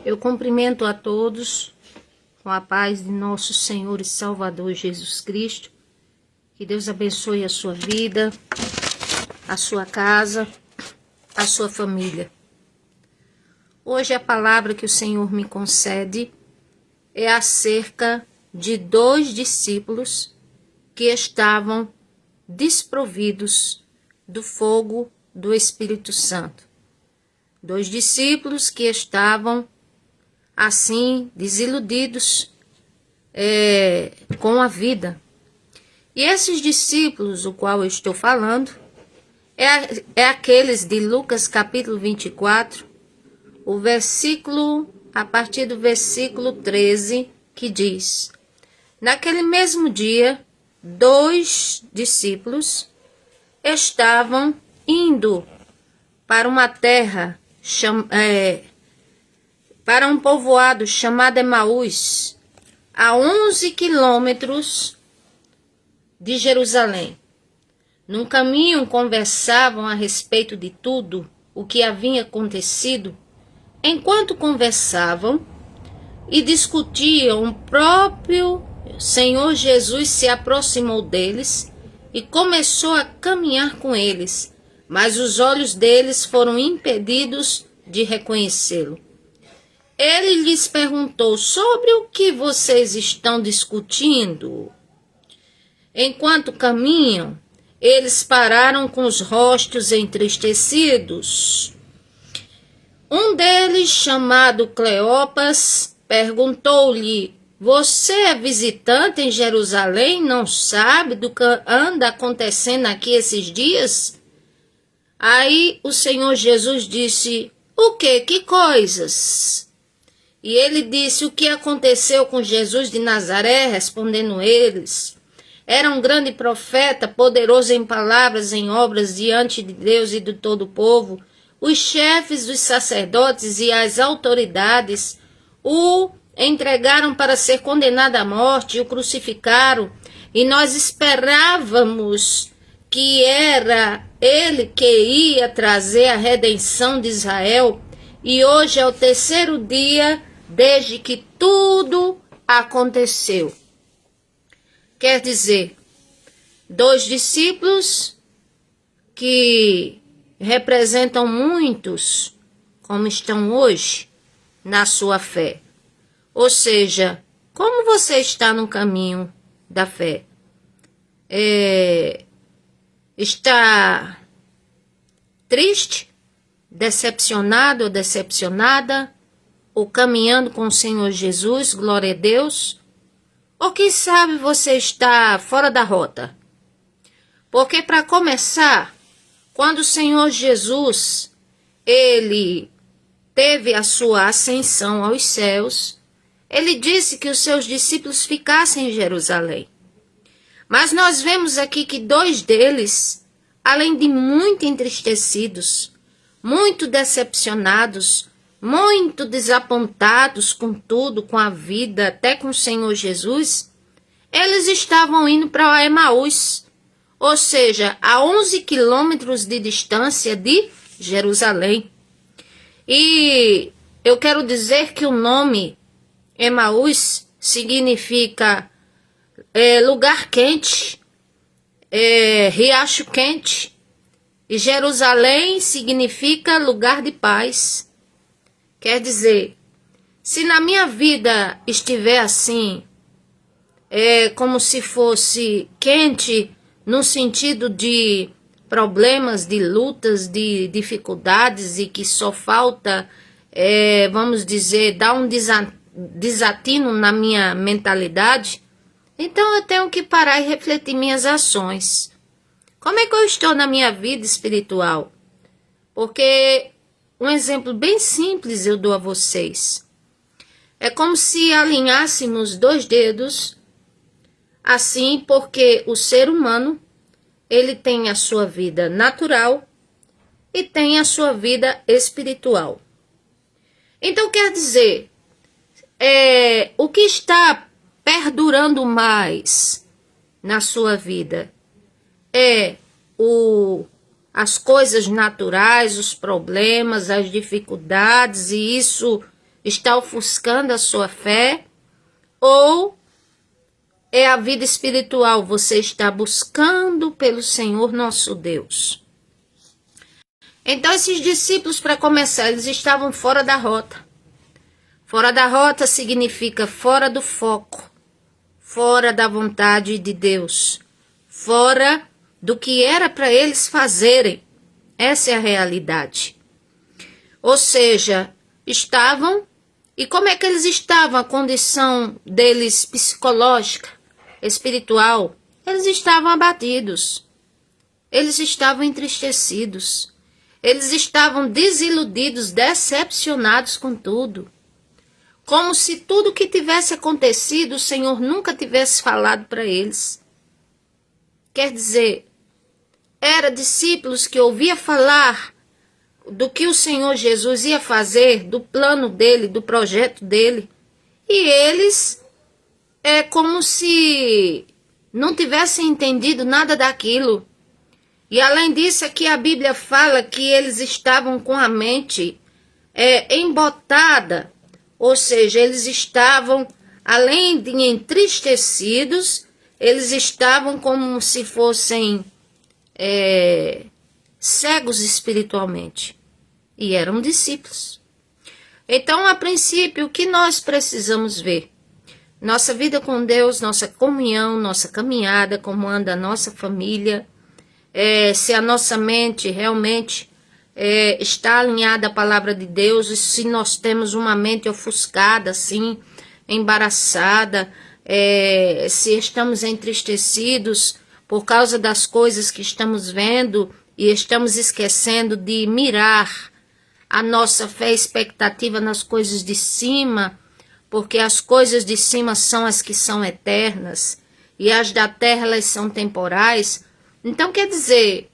Eu cumprimento a todos com a paz de nosso Senhor e Salvador Jesus Cristo. Que Deus abençoe a sua vida, a sua casa, a sua família. Hoje a palavra que o Senhor me concede é acerca de 2 discípulos que estavam desprovidos do fogo do Espírito Santo. 2 discípulos que estavam assim desiludidos com a vida. E esses discípulos, o qual eu estou falando, é aqueles de Lucas capítulo 24, a partir do versículo 13, que diz: Naquele mesmo dia, 2 discípulos estavam indo para uma terra, para um povoado chamado Emaús, a 11 quilômetros de Jerusalém. Num caminho conversavam a respeito de tudo o que havia acontecido. Enquanto conversavam e discutiam, o próprio Senhor Jesus se aproximou deles e começou a caminhar com eles, mas os olhos deles foram impedidos de reconhecê-lo. Ele lhes perguntou: sobre o que vocês estão discutindo? Enquanto caminham, eles pararam com os rostos entristecidos. Um deles, chamado Cleopas, perguntou-lhe: Você é visitante em Jerusalém? Não sabe do que anda acontecendo aqui esses dias? Aí o Senhor Jesus disse: O quê? Que coisas? E ele disse: O que aconteceu com Jesus de Nazaré? Respondendo eles: Era um grande profeta, poderoso em palavras, em obras, diante de Deus e de todo o povo. Os chefes dos sacerdotes e as autoridades o entregaram para ser condenado à morte e o crucificaram. E nós esperávamos que era ele que ia trazer a redenção de Israel. E hoje é o 3º dia desde que tudo aconteceu. Quer dizer, 2 discípulos que representam muitos como estão hoje na sua fé. Ou seja, como você está no caminho da fé? Está triste, decepcionado ou decepcionada, ou caminhando com o Senhor Jesus, glória a Deus? Ou quem sabe você está fora da rota? Porque para começar, quando o Senhor Jesus, ele teve a sua ascensão aos céus, ele disse que os seus discípulos ficassem em Jerusalém. Mas nós vemos aqui que 2 deles, além de muito entristecidos, muito decepcionados, muito desapontados com tudo, com a vida, até com o Senhor Jesus, eles estavam indo para Emaús, ou seja, a 11 quilômetros de distância de Jerusalém. E eu quero dizer que o nome Emaús significa lugar quente, riacho quente, e Jerusalém significa lugar de paz. Quer dizer, se na minha vida estiver assim, como se fosse quente, no sentido de problemas, de lutas, de dificuldades, e que só falta, vamos dizer, dar um desatino na minha mentalidade, então eu tenho que parar e refletir minhas ações. Como é que eu estou na minha vida espiritual? Porque um exemplo bem simples eu dou a vocês. É como se alinhássemos 2 dedos, assim, porque o ser humano, ele tem a sua vida natural e tem a sua vida espiritual. Então, quer dizer, o que está perdurando mais na sua vida é as coisas naturais, os problemas, as dificuldades, e isso está ofuscando a sua fé? Ou é a vida espiritual? Você está buscando pelo Senhor nosso Deus. Então esses discípulos, para começar, eles estavam fora da rota. Fora da rota significa fora do foco, fora da vontade de Deus, fora do que era para eles fazerem. Essa é a realidade. Ou seja, estavam. E como é que eles estavam? A condição deles psicológica, espiritual? Eles estavam abatidos. Eles estavam entristecidos. Eles estavam desiludidos, decepcionados com tudo. Como se tudo que tivesse acontecido, o Senhor nunca tivesse falado para eles. Quer dizer, eram discípulos que ouviam falar do que o Senhor Jesus ia fazer, do plano dele, do projeto dele. E eles é como se não tivessem entendido nada daquilo. E além disso, aqui a Bíblia fala que eles estavam com a mente embotada. Ou seja, eles estavam, além de entristecidos, eles estavam como se fossem cegos espiritualmente. E eram discípulos. Então, a princípio, o que nós precisamos ver? Nossa vida com Deus, nossa comunhão, nossa caminhada, como anda a nossa família, se a nossa mente realmente está alinhada à palavra de Deus, e se nós temos uma mente ofuscada, assim, embaraçada, se estamos entristecidos por causa das coisas que estamos vendo e estamos esquecendo de mirar a nossa fé e expectativa nas coisas de cima, porque as coisas de cima são as que são eternas e as da terra elas são temporais. Então quer dizer,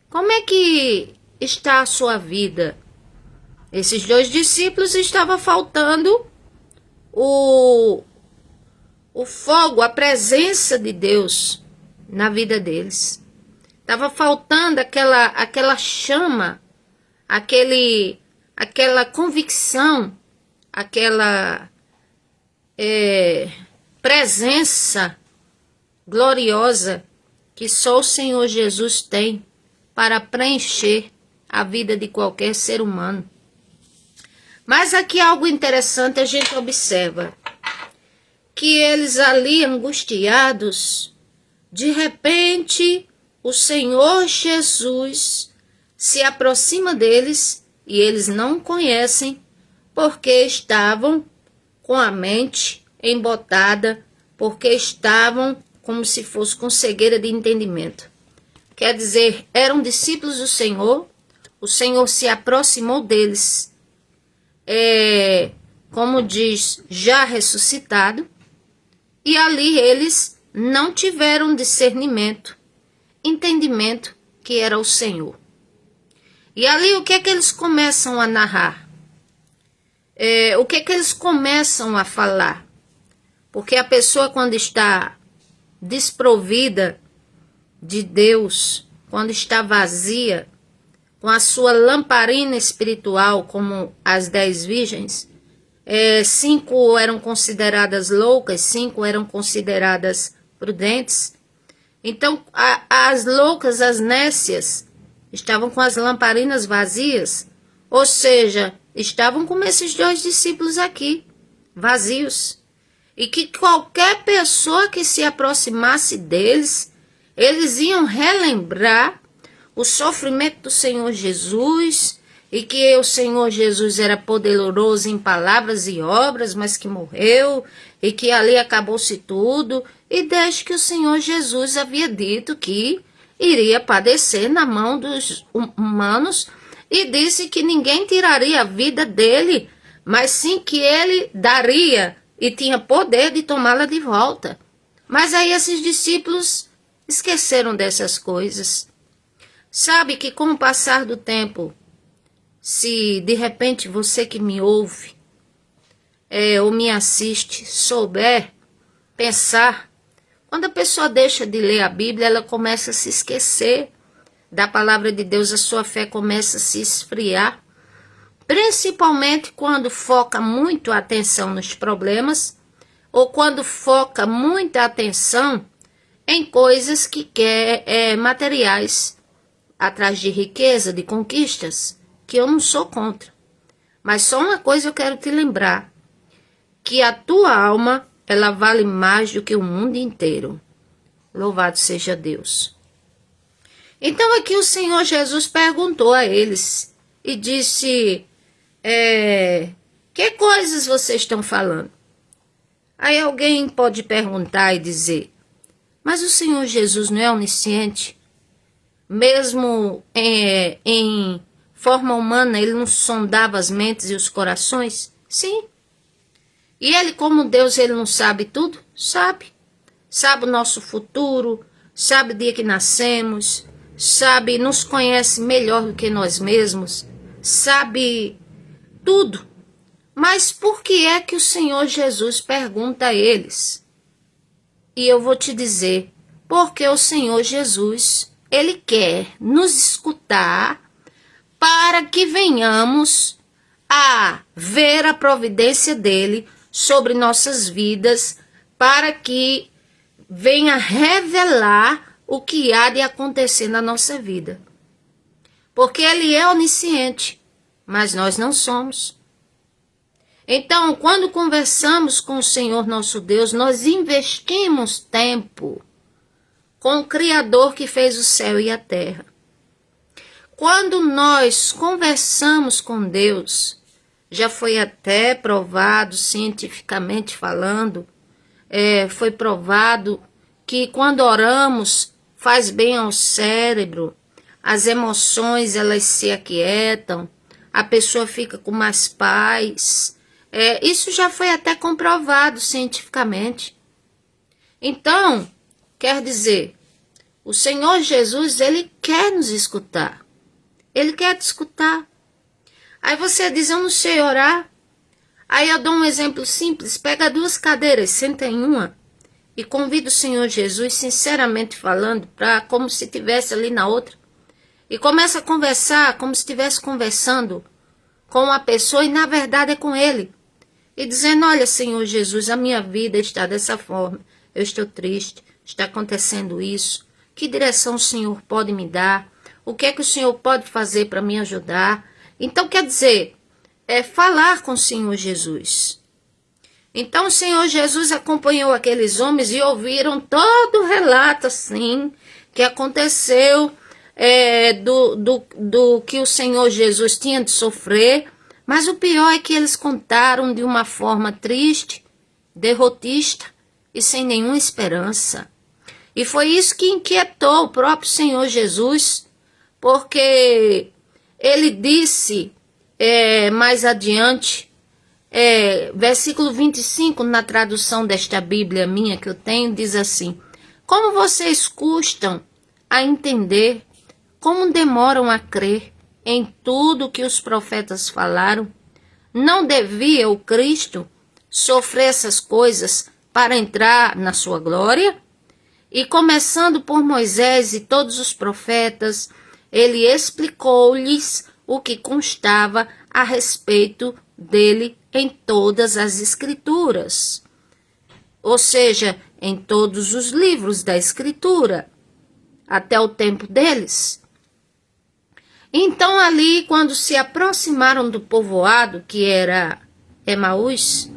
como é que está a sua vida? Esses dois discípulos estava faltando o fogo, a presença de Deus na vida deles. Estava faltando aquela chama, aquela convicção, aquela presença gloriosa que só o Senhor Jesus tem para preencher a vida de qualquer ser humano. Mas aqui algo interessante a gente observa, que eles ali angustiados, de repente o Senhor Jesus se aproxima deles e eles não conhecem porque estavam com a mente embotada, porque estavam como se fosse com cegueira de entendimento. Quer dizer, eram discípulos do Senhor, o Senhor se aproximou deles, como diz, já ressuscitado, e ali eles não tiveram discernimento, entendimento que era o Senhor. E ali o que é que eles começam a narrar? O que é que eles começam a falar? Porque a pessoa quando está desprovida de Deus, quando está vazia, com a sua lamparina espiritual, como as 10 virgens, 5 eram consideradas loucas, 5 eram consideradas prudentes. Então, as loucas, as nécias, estavam com as lamparinas vazias, ou seja, estavam como esses dois discípulos aqui, vazios. E que qualquer pessoa que se aproximasse deles, eles iam relembrar o sofrimento do Senhor Jesus, e que o Senhor Jesus era poderoso em palavras e obras, mas que morreu, e que ali acabou-se tudo, e desde que o Senhor Jesus havia dito que iria padecer na mão dos humanos, e disse que ninguém tiraria a vida dele, mas sim que ele daria e tinha poder de tomá-la de volta. Mas aí esses discípulos esqueceram dessas coisas. Sabe que com o passar do tempo, se de repente você que me ouve ou me assiste souber pensar, quando a pessoa deixa de ler a Bíblia, ela começa a se esquecer da palavra de Deus, a sua fé começa a se esfriar, principalmente quando foca muito a atenção nos problemas ou quando foca muita atenção em coisas que quer materiais, atrás de riqueza, de conquistas, que eu não sou contra. Mas só uma coisa eu quero te lembrar, que a tua alma, ela vale mais do que o mundo inteiro. Louvado seja Deus. Então aqui o Senhor Jesus perguntou a eles e disse, que coisas vocês estão falando? Aí alguém pode perguntar e dizer, mas o Senhor Jesus não é onisciente? Mesmo em forma humana, ele não sondava as mentes e os corações? Sim. E ele, como Deus, ele não sabe tudo? Sabe. Sabe o nosso futuro, sabe o dia que nascemos, sabe, nos conhece melhor do que nós mesmos, sabe tudo. Mas por que é que o Senhor Jesus pergunta a eles? E eu vou te dizer, porque o Senhor Jesus, ele quer nos escutar para que venhamos a ver a providência dele sobre nossas vidas, para que venha revelar o que há de acontecer na nossa vida. Porque ele é onisciente, mas nós não somos. Então, quando conversamos com o Senhor nosso Deus, nós investimos tempo com o Criador que fez o céu e a terra. Quando nós conversamos com Deus, já foi até provado, cientificamente falando, foi provado que quando oramos faz bem ao cérebro, as emoções elas se aquietam, a pessoa fica com mais paz. Isso já foi até comprovado cientificamente. Então, quer dizer, o Senhor Jesus, ele quer nos escutar. Ele quer te escutar. Aí você diz, eu não sei orar. Aí eu dou um exemplo simples, pega 2 cadeiras, senta em uma e convida o Senhor Jesus, sinceramente falando, para como se estivesse ali na outra. E começa a conversar como se estivesse conversando com uma pessoa e na verdade é com ele. E dizendo, olha Senhor Jesus, a minha vida está dessa forma, eu estou triste, está acontecendo isso. Que direção o Senhor pode me dar? O que é que o Senhor pode fazer para me ajudar? Então quer dizer, falar com o Senhor Jesus. Então o Senhor Jesus acompanhou aqueles homens e ouviram todo o relato assim, que aconteceu, do que o Senhor Jesus tinha de sofrer. Mas o pior é que eles contaram de uma forma triste, derrotista e sem nenhuma esperança. E foi isso que inquietou o próprio Senhor Jesus, porque ele disse mais adiante, versículo 25, na tradução desta Bíblia minha que eu tenho, diz assim, como vocês custam a entender, como demoram a crer em tudo que os profetas falaram? Não devia o Cristo sofrer essas coisas para entrar na sua glória? E começando por Moisés e todos os profetas, ele explicou-lhes o que constava a respeito dele em todas as Escrituras. Ou seja, em todos os livros da Escritura, até o tempo deles. Então ali, quando se aproximaram do povoado, que era Emaús,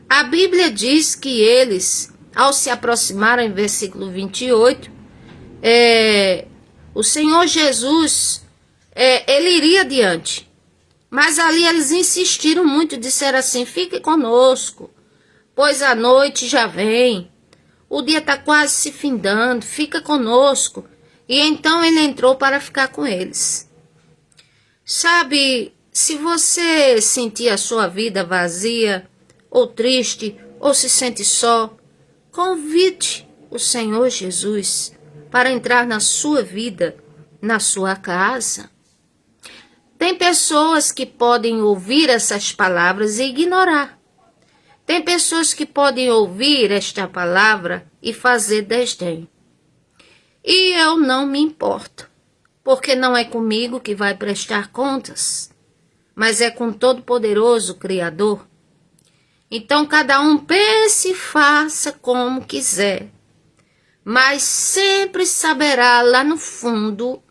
a Bíblia diz que eles, ao se aproximarem, em versículo 28, o Senhor Jesus, ele iria adiante. Mas ali eles insistiram muito, disseram assim, fique conosco, pois a noite já vem, o dia está quase se findando, fica conosco. E então ele entrou para ficar com eles. Sabe, se você sentir a sua vida vazia, ou triste, ou se sente só, convide o Senhor Jesus para entrar na sua vida, na sua casa. Tem pessoas que podem ouvir essas palavras e ignorar. Tem pessoas que podem ouvir esta palavra e fazer desdém. E eu não me importo, porque não é comigo que vai prestar contas, mas é com o Todo-Poderoso Criador. Então cada um pense e faça como quiser, mas sempre saberá lá no fundo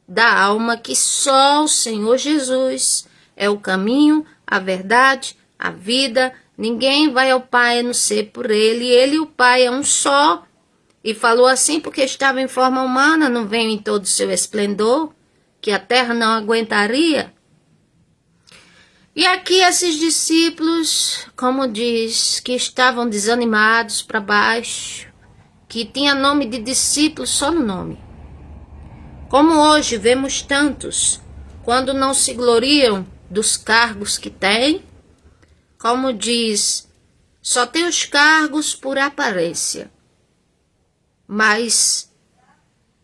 da alma que só o Senhor Jesus é o caminho, a verdade, a vida. Ninguém vai ao Pai a não ser por Ele. Ele e o Pai é um só. E falou assim porque estava em forma humana, não veio em todo o seu esplendor, que a terra não aguentaria. E aqui esses discípulos, como diz, que estavam desanimados para baixo, que tinha nome de discípulos só no nome. Como hoje vemos tantos, quando não se gloriam dos cargos que têm, como diz, só tem os cargos por aparência, mas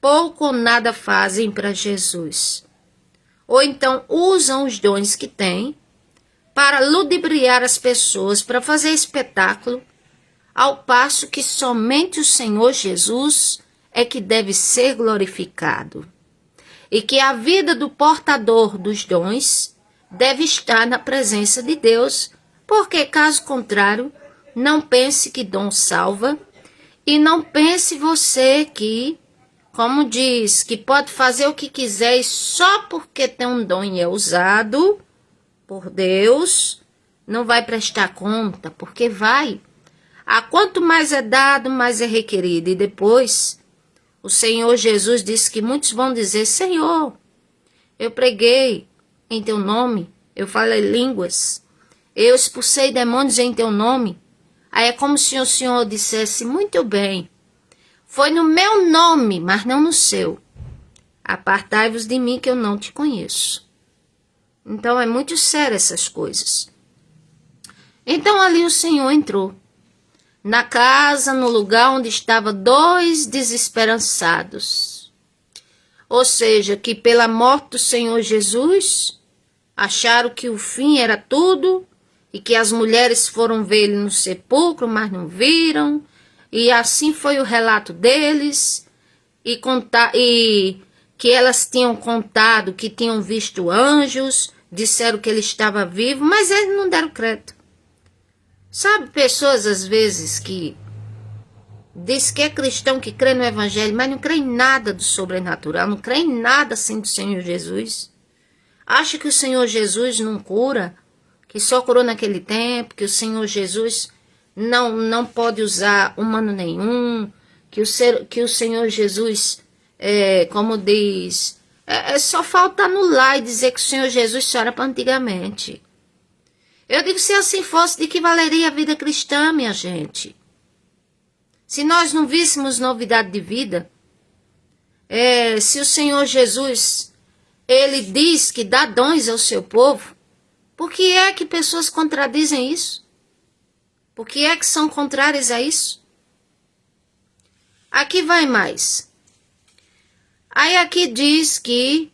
pouco ou nada fazem para Jesus. Ou então usam os dons que têm para ludibriar as pessoas, para fazer espetáculo, ao passo que somente o Senhor Jesus é que deve ser glorificado. E que a vida do portador dos dons deve estar na presença de Deus, porque caso contrário, não pense que dom salva, e não pense você que, como diz, que pode fazer o que quiser e só porque tem um dom e é usado por Deus, não vai prestar conta, porque vai. A quanto mais é dado, mais é requerido. E depois, o Senhor Jesus disse que muitos vão dizer, Senhor, eu preguei em teu nome, eu falei línguas, eu expulsei demônios em teu nome. Aí é como se o Senhor dissesse, muito bem, foi no meu nome, mas não no seu. Apartai-vos de mim que eu não te conheço. Então é muito sério essas coisas. Então ali o Senhor entrou na casa, no lugar onde estavam 2 desesperançados. Ou seja, que pela morte do Senhor Jesus, acharam que o fim era tudo, e que as mulheres foram ver ele no sepulcro, mas não viram, e assim foi o relato deles, e que elas tinham contado que tinham visto anjos, disseram que ele estava vivo, mas eles não deram crédito. Sabe, pessoas às vezes que diz que é cristão, que crê no evangelho, mas não crê em nada do sobrenatural, não crê em nada assim do Senhor Jesus. Acha que o Senhor Jesus não cura, que só curou naquele tempo, que o Senhor Jesus não pode usar humano nenhum, que o Senhor Jesus, como diz, só falta anular e dizer que o Senhor Jesus só era para antigamente. Eu digo, se assim fosse, de que valeria a vida cristã, minha gente? Se nós não víssemos novidade de vida, se o Senhor Jesus, ele diz que dá dons ao seu povo, por que é que pessoas contradizem isso? Por que é que são contrárias a isso? Aqui vai mais. Aí aqui diz que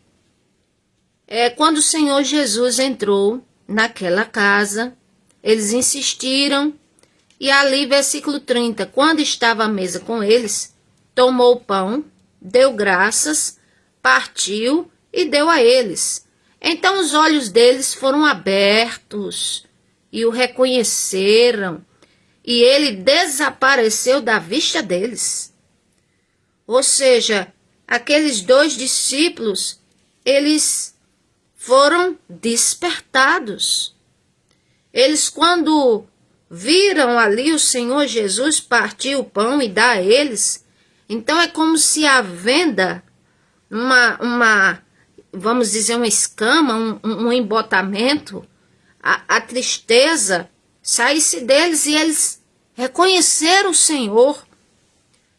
quando o Senhor Jesus entrou naquela casa, eles insistiram, e ali, versículo 30, quando estava à mesa com eles, tomou o pão, deu graças, partiu e deu a eles. Então os olhos deles foram abertos e o reconheceram, e ele desapareceu da vista deles. Ou seja, aqueles 2 discípulos, eles foram despertados. Eles, quando viram ali o Senhor Jesus partir o pão e dar a eles, então é como se a venda, vamos dizer, uma escama, um embotamento, a tristeza saísse deles, e eles reconheceram o Senhor,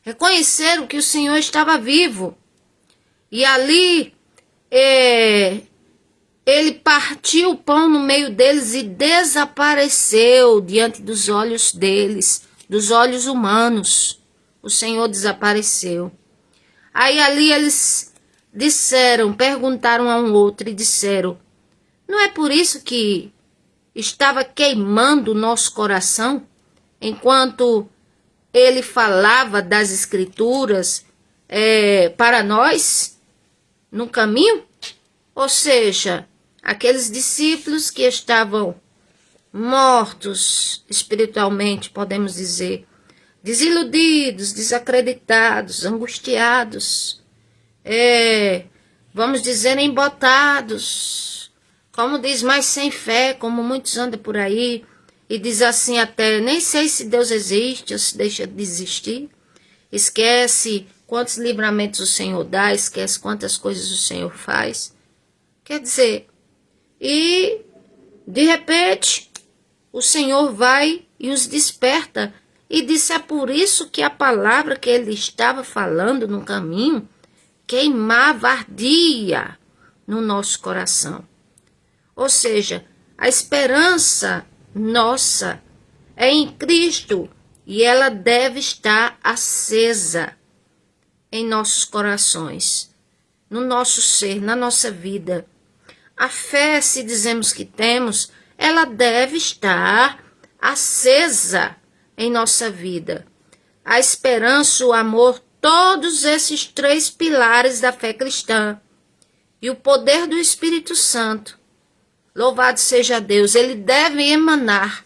reconheceram que o Senhor estava vivo. E ali ele partiu o pão no meio deles e desapareceu diante dos olhos deles, dos olhos humanos. O Senhor desapareceu. Aí ali eles perguntaram a um outro e disseram, não é por isso que estava queimando o nosso coração, enquanto ele falava das Escrituras para nós, no caminho? Ou seja, Aqueles discípulos que estavam mortos espiritualmente, podemos dizer, desiludidos, desacreditados, angustiados, vamos dizer, embotados, como diz, mas sem fé, como muitos andam por aí, e diz assim até, nem sei se Deus existe ou se deixa de existir, esquece quantos livramentos o Senhor dá, esquece quantas coisas o Senhor faz. Quer dizer, e de repente o Senhor vai e os desperta e disse, é por isso que a palavra que ele estava falando no caminho queimava, ardia no nosso coração. Ou seja, a esperança nossa é em Cristo e ela deve estar acesa em nossos corações, no nosso ser, na nossa vida. A fé, se dizemos que temos, ela deve estar acesa em nossa vida. A esperança, o amor, todos esses 3 pilares da fé cristã. E o poder do Espírito Santo, louvado seja Deus, ele deve emanar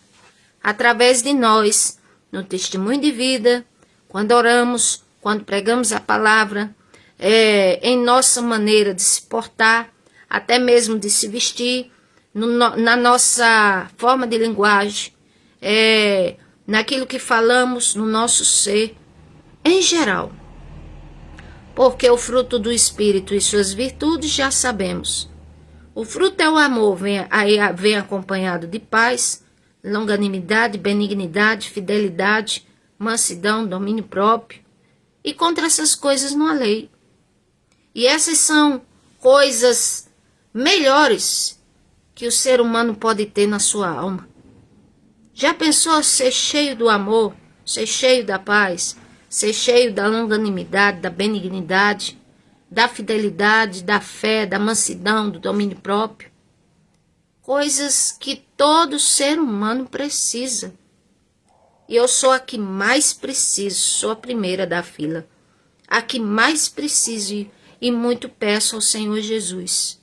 através de nós, no testemunho de vida, quando oramos, quando pregamos a palavra, em nossa maneira de se portar, até mesmo de se vestir, na nossa forma de linguagem, naquilo que falamos, no nosso ser, em geral. Porque o fruto do Espírito e suas virtudes já sabemos. O fruto é o amor, vem acompanhado de paz, longanimidade, benignidade, fidelidade, mansidão, domínio próprio. E contra essas coisas não há lei. E essas são coisas melhores que o ser humano pode ter na sua alma. Já pensou ser cheio do amor, ser cheio da paz, ser cheio da longanimidade, da benignidade, da fidelidade, da fé, da mansidão, do domínio próprio? Coisas que todo ser humano precisa. E eu sou a que mais preciso, sou a primeira da fila. A que mais preciso e muito peço ao Senhor Jesus.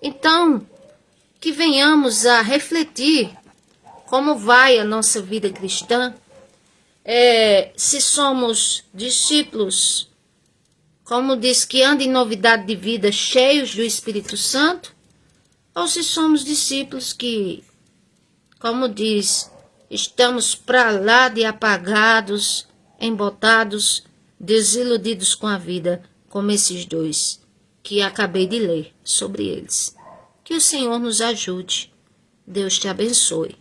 Então, que venhamos a refletir como vai a nossa vida cristã, se somos discípulos, como diz, que andam em novidade de vida, cheios do Espírito Santo, ou se somos discípulos que, como diz, estamos para lá de apagados, embotados, desiludidos com a vida, como esses 2 que acabei de ler sobre eles. Que o Senhor nos ajude. Deus te abençoe.